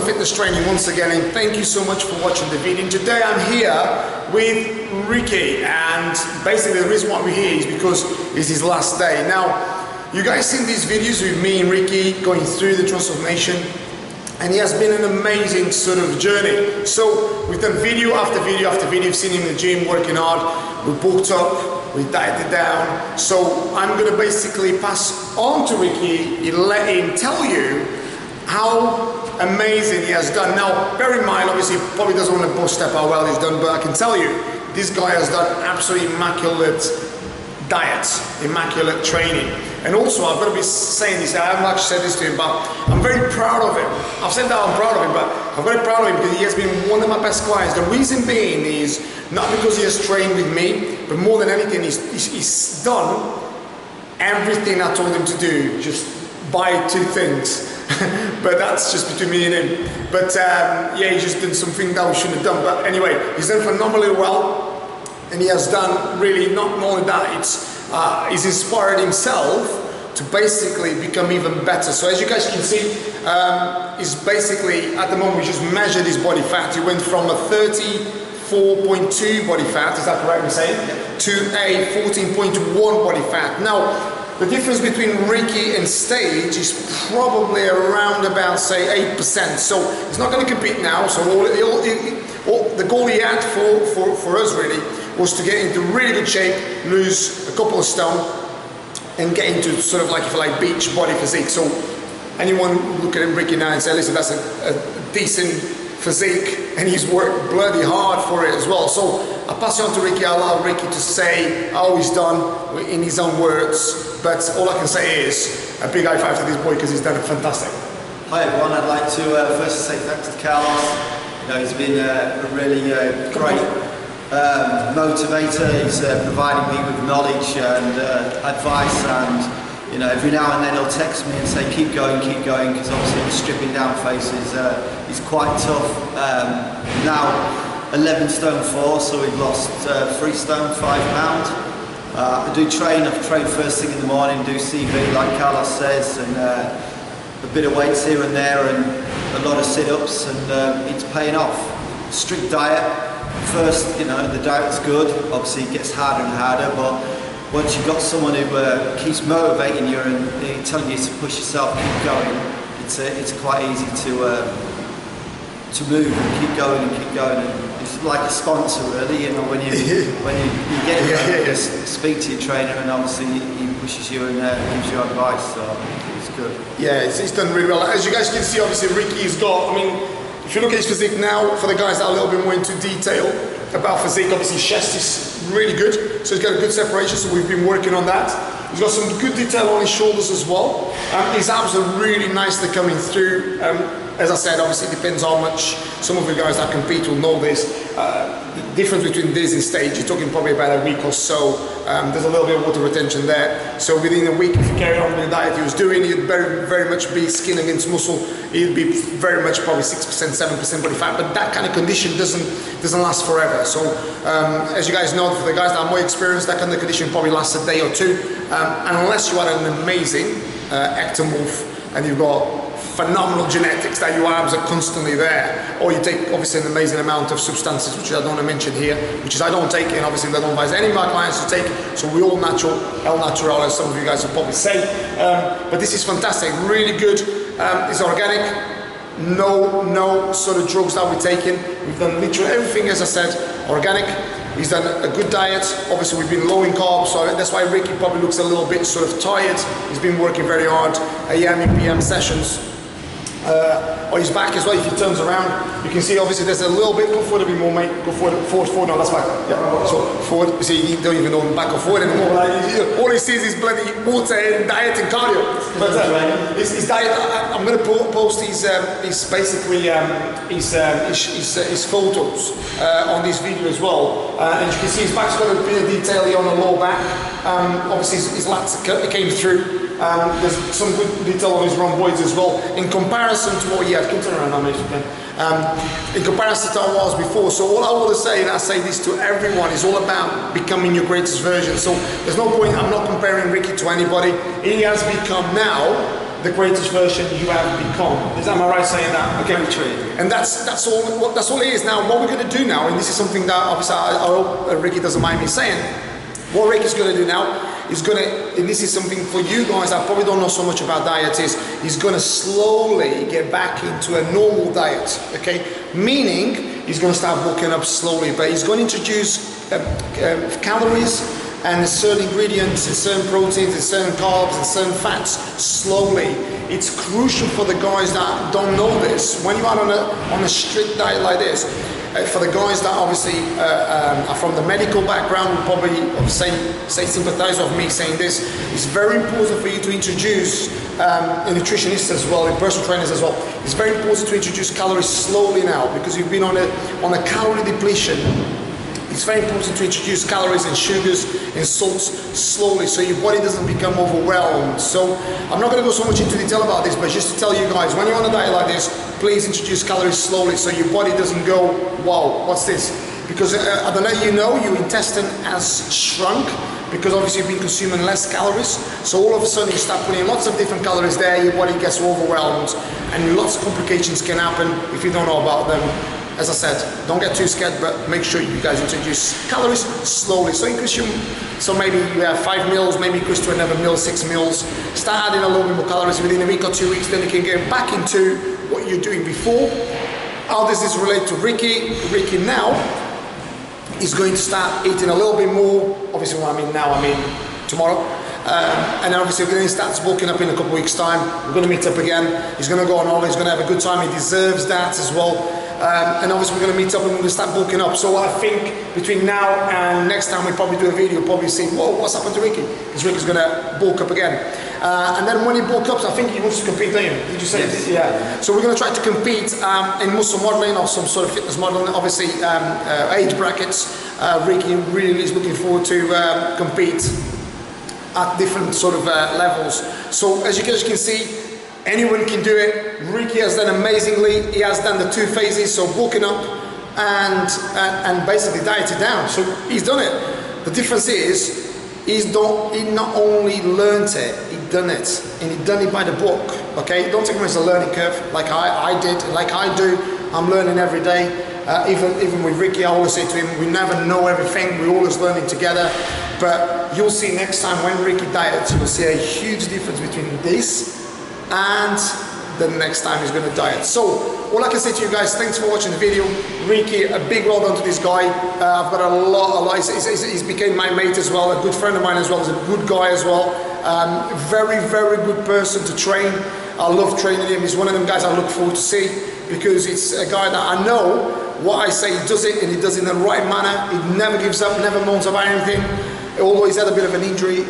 Fitness Training once again, and thank you so much for watching the video. Today I'm here with Ricky, and basically the reason why we're here is because it's his last day. Now, you guys seen these videos with me and Ricky going through the transformation, and he has been an amazing sort of journey. So we've done video after video after video. You've seen him in the gym working hard, we bulked up, we dieted down. So I'm going to basically pass on to Ricky and let him tell you how amazing he has done. Now, bear in mind, obviously, he probably doesn't want to boast up how well he's done, but I can tell you, this guy has done absolutely immaculate diets, immaculate training. And also, I've got to be saying this, I haven't actually said this to him, but I'm very proud of him. I've said that I'm proud of him, but I'm very proud of him because he has been one of my best clients. The reason being is not because he has trained with me, but more than anything, he's done everything I told him to do. Just buy 2 things. But that's just between me and him. But yeah, he's just done something that we shouldn't have done. But anyway, he's done phenomenally well, and he has done really not only that, he's inspired himself to basically become even better. So as you guys can see, he's basically, at the moment, we just measured his body fat. He went from a 34.2 body fat, is that correct I'm saying? Yeah. To a 14.1 body fat. Now, the difference between Ricky and Stage is probably around about, say, 8%. So he's not going to compete now. So the goal he had for us really was to get into really good shape, lose a couple of stone, and get into sort of like, if you like, beach body physique. So anyone look at Ricky now and say, listen, that's a decent physique, and he's worked bloody hard for it as well. So I'll pass you on to Ricky. I'll allow Ricky to say how he's done in his own words. But all I can say is a big high five to this boy because he's done it fantastic. Hi everyone, I'd like to first say thanks to Carlos. You know, he's been a really great motivator. He's providing me with knowledge and advice, and you know, every now and then he'll text me and say keep going, because obviously the stripping down phase is quite tough. Now 11 stone 4, so we've lost 3 stone 5 pounds. I do train. I've trained first thing in the morning, do CV like Carlos says, and a bit of weights here and there, and a lot of sit-ups, and it's paying off. Strict diet. First, you know, the diet's good. Obviously, it gets harder and harder, but once you've got someone who keeps motivating you and telling you to push yourself, keep going, it's quite easy to move and keep going and keep going. And it's like a sponsor, really. You know, when you get it, speak to your trainer, and obviously he pushes you and gives you advice. So it's good. Yeah, he's done really well. As you guys can see, obviously Ricky's got. I mean, if you look at his physique now, for the guys that are a little bit more into detail about physique, obviously his chest is really good, so he's got a good separation. So we've been working on that. He's got some good detail on his shoulders as well. His abs are really nicely coming through. As I said, obviously it depends how much. Some of the guys that compete will know this. The difference between this and Stage, you're talking probably about a week or so. There's a little bit of water retention there. So within a week, if you carry on with the diet he was doing, he'd very much be skin against muscle. He'd be very much probably 6%, 7% body fat. But that kind of condition doesn't last forever. So as you guys know, for the guys that are more experienced, that kind of condition probably lasts a day or 2. Unless you are an amazing ectomorph and you've got phenomenal genetics that your abs are constantly there, or you take obviously an amazing amount of substances, which I don't want to mention here, which is I don't take, and obviously I don't advise any of my clients to take. So we all natural, el natural, as some of you guys will probably say. But this is fantastic, really good. It's organic. No sort of drugs that we're taking. We've done literally everything, as I said, organic. He's done a good diet. Obviously, we've been low in carbs, so that's why Ricky probably looks a little bit sort of tired. He's been working very hard, AM and PM sessions. On his back as well, if he turns around, you can see obviously there's a little bit. Go forward a bit more, mate. Go forward. No, that's fine. Yeah. So forward. See, you don't even know back or forward anymore. All he sees is bloody water and diet and cardio. But his diet. I'm going to post his basically his photos on this video as well. And you can see his back's got a bit of detail here on the lower back. Obviously his lats came through. There's some good detail on his rhomboids as well. In comparison to what he had, can turn around now, mate, if you can. In comparison to how it was before. So all I want to say, and I say this to everyone, is all about becoming your greatest version. So there's no point, I'm not comparing Ricky to anybody. He has become now the greatest version you have become. Am I right saying that? Okay. Very true. And that's all it is. Now, what we're going to do now, and this is something that obviously I hope Ricky doesn't mind me saying. What Ricky's going to do now is and this is something for you guys that probably don't know so much about diet, is he's going to slowly get back into a normal diet, okay? Meaning, he's going to start bulking up slowly, but he's going to introduce calories and certain ingredients and certain proteins and certain carbs and certain fats slowly. It's crucial for the guys that don't know this. When you are on a strict diet like this, for the guys that obviously are from the medical background, will probably say sympathize with me saying this. It's very important for you to introduce nutritionists as well, and personal trainers as well. It's very important to introduce calories slowly now, because you've been on a calorie depletion. It's very important to introduce calories and sugars and salts slowly, so your body doesn't become overwhelmed. So I'm not going to go so much into detail about this, but just to tell you guys, when you're on a diet like this, please introduce calories slowly so your body doesn't go, wow, what's this? Because I don't know, your intestine has shrunk, because obviously you've been consuming less calories. So all of a sudden you start putting lots of different calories there, your body gets overwhelmed, and lots of complications can happen if you don't know about them. As I said, don't get too scared, but make sure you guys introduce calories slowly. So maybe you have 5 meals, maybe increase to another meal, 6 meals. Start adding a little bit more calories within a week or 2 weeks, then you can get back into what you're doing before. How does this relate to Ricky? Ricky now is going to start eating a little bit more. Obviously, when I mean now, I mean tomorrow. And obviously we're going to start bulking up in a couple of weeks' time. We're going to meet up again. He's going to go on holiday. He's going to have a good time. He deserves that as well. And obviously we're going to meet up and we're going to start bulking up. So I think between now and next time we probably do a video, probably see, whoa, what's happened to Ricky? Because Ricky's going to bulk up again. And then when he bulks up, I think he wants to compete, don't you? Did you say? Yes. Yeah. So we're going to try to compete in muscle modeling or some sort of fitness modeling. Obviously, age brackets. Ricky really is looking forward to compete at different sort of levels. So as you guys can see, anyone can do it. Ricky has done amazingly. He has done the 2 phases, so bulking up and basically dieted down. So he's done it. The difference is, he not only learned it, he done it, and he done it by the book. Okay, don't take it as a learning curve like I did, like I do. I'm learning every day. Even with Ricky, I always say to him, we never know everything. We're always learning together. But you'll see next time when Ricky diets, you'll see a huge difference between this and the next time he's going to diet. So all I can say to you guys, thanks for watching the video. Ricky, a big well done to this guy. I've got a lot. He's became my mate as well, a good friend of mine as well. He's a good guy as well. Very, very good person to train. I love training him. He's one of them guys I look forward to see, because it's a guy that I know what I say, he does it, and he does it in the right manner. He never gives up, never moans about anything. Although he's had a bit of an injury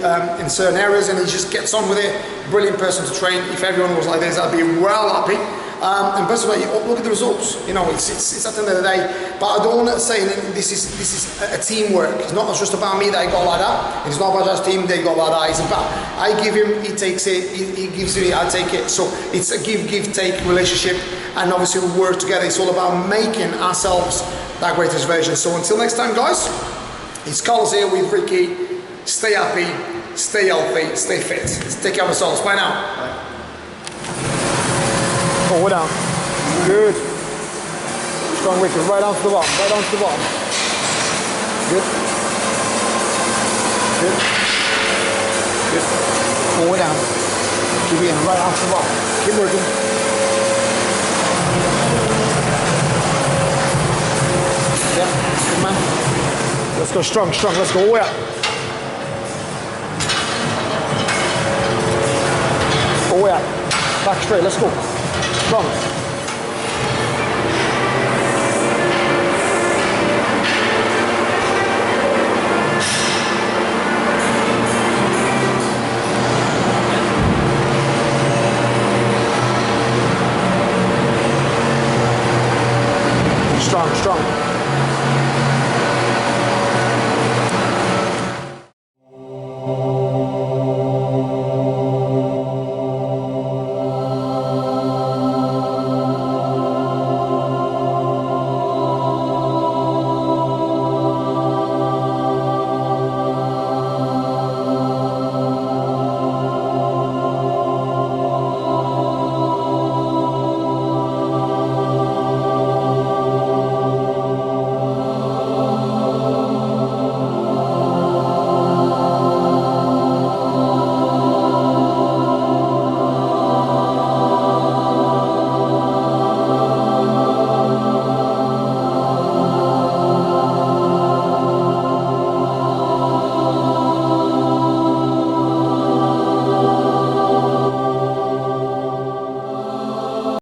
in certain areas, and he just gets on with it. Brilliant person to train. If everyone was like this, I'd be well happy. And by the way, look at the results. You know, it's at the end of the day. But I don't want to say this is a teamwork. It's not just about me that I got like that. It's not about just him that he got like that. It's about I give him, he takes it. He gives me, I take it. So it's a give-take relationship. And obviously we work together. It's all about making ourselves that greatest version. So until next time, guys. It's Carlos here with Ricky. Stay happy, stay healthy, stay fit. Let's take care of ourselves. Bye now. Bye. Oh, we're down. Good. Strong Ricky. Right onto the bottom. Right onto the bottom. Good. Good. Good. Oh, we're down. Keep it in. Right onto the bottom. Keep working. Yeah. Good man. Let's go strong, strong. Let's go way up. Go way up. Back straight. Let's go. Strong. Strong, strong.